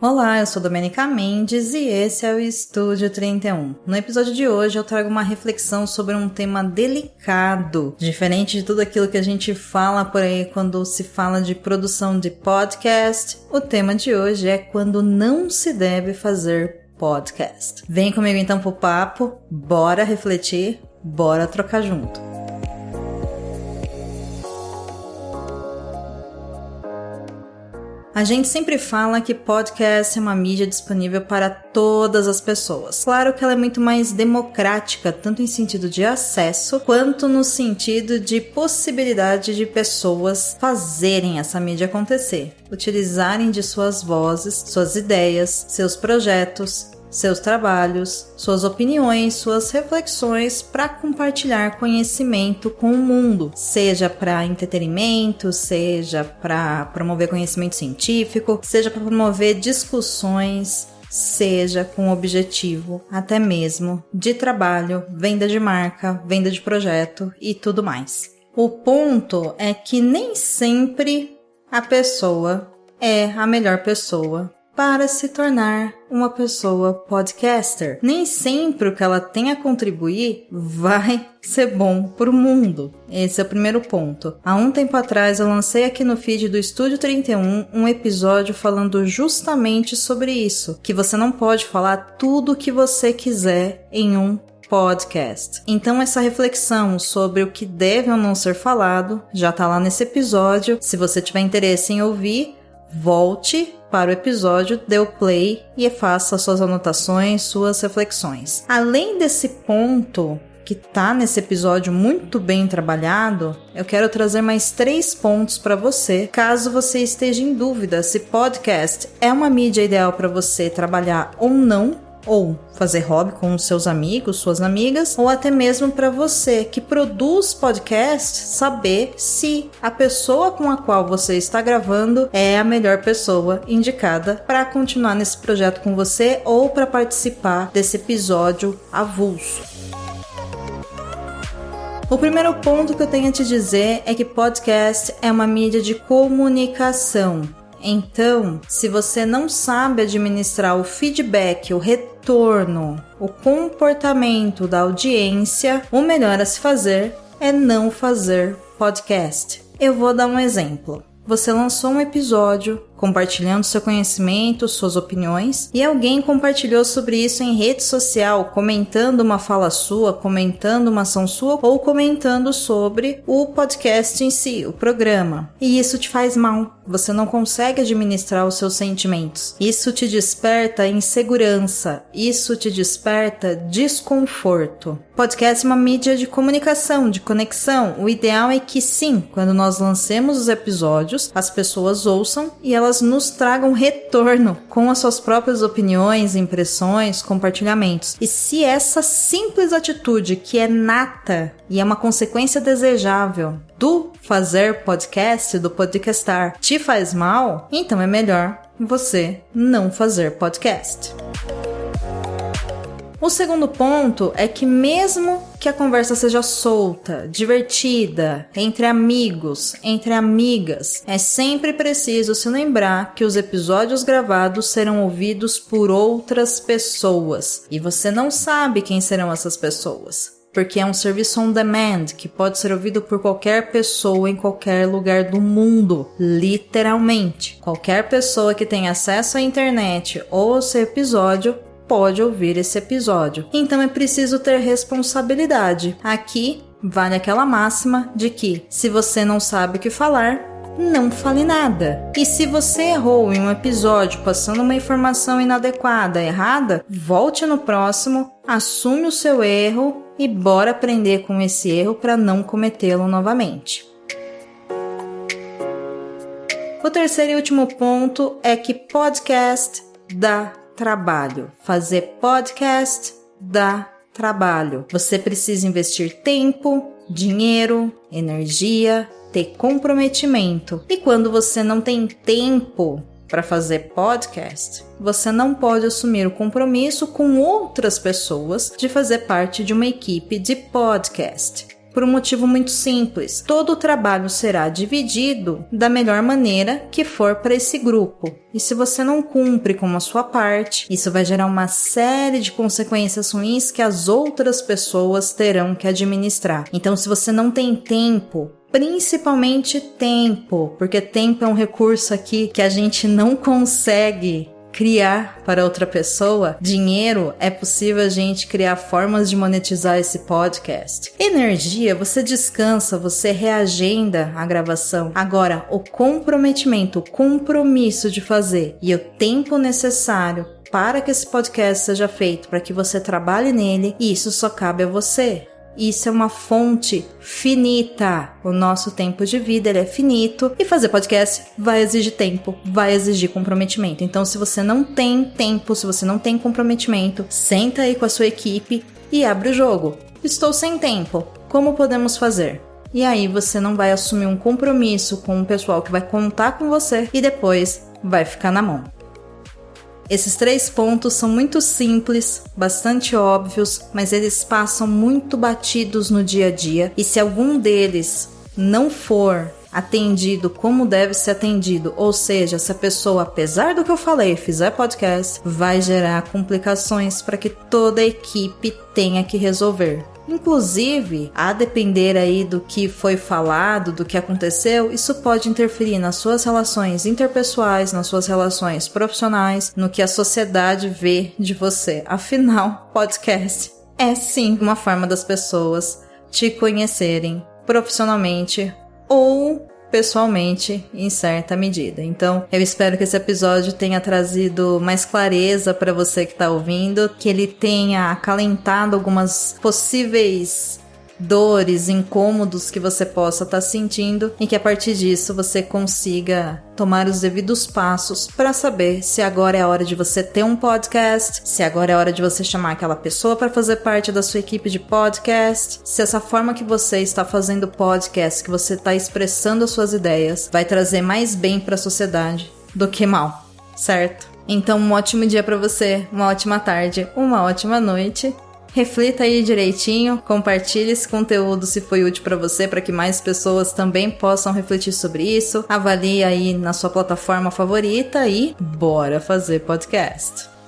Olá, eu sou Domenica Mendes e esse é o Estúdio 31. No episódio de hoje eu trago uma reflexão sobre um tema delicado, diferente de tudo aquilo que a gente fala por aí quando se fala de produção de podcast. O tema de hoje é quando não se deve fazer podcast. Vem comigo então pro papo, bora refletir, bora trocar junto. A gente sempre fala que podcast é uma mídia disponível para todas as pessoas. Claro que ela é muito mais democrática, tanto em sentido de acesso, quanto no sentido de possibilidade de pessoas fazerem essa mídia acontecer, utilizarem de suas vozes, suas ideias, seus projetos, seus trabalhos, suas opiniões, suas reflexões para compartilhar conhecimento com o mundo, seja para entretenimento, seja para promover conhecimento científico, seja para promover discussões, seja com objetivo até mesmo de trabalho, venda de marca, venda de projeto e tudo mais. O ponto é que nem sempre a pessoa é a melhor pessoa para se tornar uma pessoa podcaster. Nem sempre o que ela tem a contribuir vai ser bom para o mundo. Esse é o primeiro ponto. Há um tempo atrás eu lancei aqui no feed do Estúdio 31 um episódio falando justamente sobre isso, que você não pode falar tudo o que você quiser em um podcast. Então essa reflexão sobre o que deve ou não ser falado já tá lá nesse episódio. Se você tiver interesse em ouvir, volte para o episódio, dê o play e faça suas anotações, suas reflexões. Além desse ponto que tá nesse episódio muito bem trabalhado, eu quero trazer mais 3 pontos para você, caso você esteja em dúvida se podcast é uma mídia ideal para você trabalhar ou não, ou fazer hobby com os seus amigos, suas amigas, ou até mesmo para você que produz podcast, saber se a pessoa com a qual você está gravando é a melhor pessoa indicada para continuar nesse projeto com você ou para participar desse episódio avulso. O primeiro ponto que eu tenho a te dizer é que podcast é uma mídia de comunicação. Então, se você não sabe administrar o feedback, o retorno, o comportamento da audiência, o melhor a se fazer é não fazer podcast. Eu vou dar um exemplo. Você lançou um episódio compartilhando seu conhecimento, suas opiniões, e alguém compartilhou sobre isso em rede social, comentando uma fala sua, comentando uma ação sua, ou comentando sobre o podcast em si, o programa. E isso te faz mal. Você não consegue administrar os seus sentimentos. Isso te desperta insegurança. Isso te desperta desconforto. Podcast é uma mídia de comunicação, de conexão. O ideal é que sim, quando nós lancemos os episódios, as pessoas ouçam e elas nos tragam retorno com as suas próprias opiniões, impressões, compartilhamentos. E se essa simples atitude, que é nata e é uma consequência desejável do fazer podcast, do podcastar, te faz mal, então é melhor você não fazer podcast. O segundo ponto é que mesmo que a conversa seja solta, divertida, entre amigos, entre amigas, é sempre preciso se lembrar que os episódios gravados serão ouvidos por outras pessoas. E você não sabe quem serão essas pessoas, porque é um serviço on demand que pode ser ouvido por qualquer pessoa em qualquer lugar do mundo, literalmente. Qualquer pessoa que tenha acesso à internet ou ao seu episódio pode ouvir esse episódio. Então é preciso ter responsabilidade. Aqui vale aquela máxima de que se você não sabe o que falar, não fale nada. E se você errou em um episódio passando uma informação inadequada, errada, volte no próximo, assume o seu erro e bora aprender com esse erro para não cometê-lo novamente. O terceiro e último ponto é que podcast dá trabalho. Fazer podcast dá trabalho. Você precisa investir tempo, dinheiro, energia, ter comprometimento. E quando você não tem tempo para fazer podcast, você não pode assumir o compromisso com outras pessoas de fazer parte de uma equipe de podcast. Por um motivo muito simples. Todo o trabalho será dividido da melhor maneira que for para esse grupo. E se você não cumpre com a sua parte, isso vai gerar uma série de consequências ruins que as outras pessoas terão que administrar. Então, se você não tem tempo, principalmente tempo, porque tempo é um recurso aqui que a gente não consegue criar para outra pessoa. Dinheiro, é possível a gente criar formas de monetizar esse podcast. Energia, você descansa, você reagenda a gravação. Agora, o comprometimento, o compromisso de fazer e o tempo necessário para que esse podcast seja feito, para que você trabalhe nele, isso só cabe a você. Isso é uma fonte finita. O nosso tempo de vida ele é finito e fazer podcast vai exigir tempo, vai exigir comprometimento. Então, se você não tem tempo, se você não tem comprometimento, senta aí com a sua equipe e abre o jogo. Estou sem tempo, como podemos fazer? E aí você não vai assumir um compromisso com o pessoal que vai contar com você e depois vai ficar na mão. Esses 3 pontos são muito simples, bastante óbvios, mas eles passam muito batidos no dia a dia. E se algum deles não for atendido como deve ser atendido, ou seja, se a pessoa, apesar do que eu falei, fizer podcast, vai gerar complicações para que toda a equipe tenha que resolver. Inclusive, a depender aí do que foi falado, do que aconteceu, isso pode interferir nas suas relações interpessoais, nas suas relações profissionais, no que a sociedade vê de você. Afinal, podcast é sim uma forma das pessoas te conhecerem profissionalmente ou pessoalmente em certa medida. Então, eu espero que esse episódio tenha trazido mais clareza para você que está ouvindo, que ele tenha acalentado algumas possíveis dores, incômodos que você possa estar sentindo e que a partir disso você consiga tomar os devidos passos para saber se agora é a hora de você ter um podcast, se agora é a hora de você chamar aquela pessoa para fazer parte da sua equipe de podcast, se essa forma que você está fazendo podcast, que você está expressando as suas ideias, vai trazer mais bem para a sociedade do que mal, certo? Então, um ótimo dia para você, uma ótima tarde, uma ótima noite. Reflita aí direitinho, compartilhe esse conteúdo se foi útil para você, para que mais pessoas também possam refletir sobre isso. Avalie aí na sua plataforma favorita e bora fazer podcast!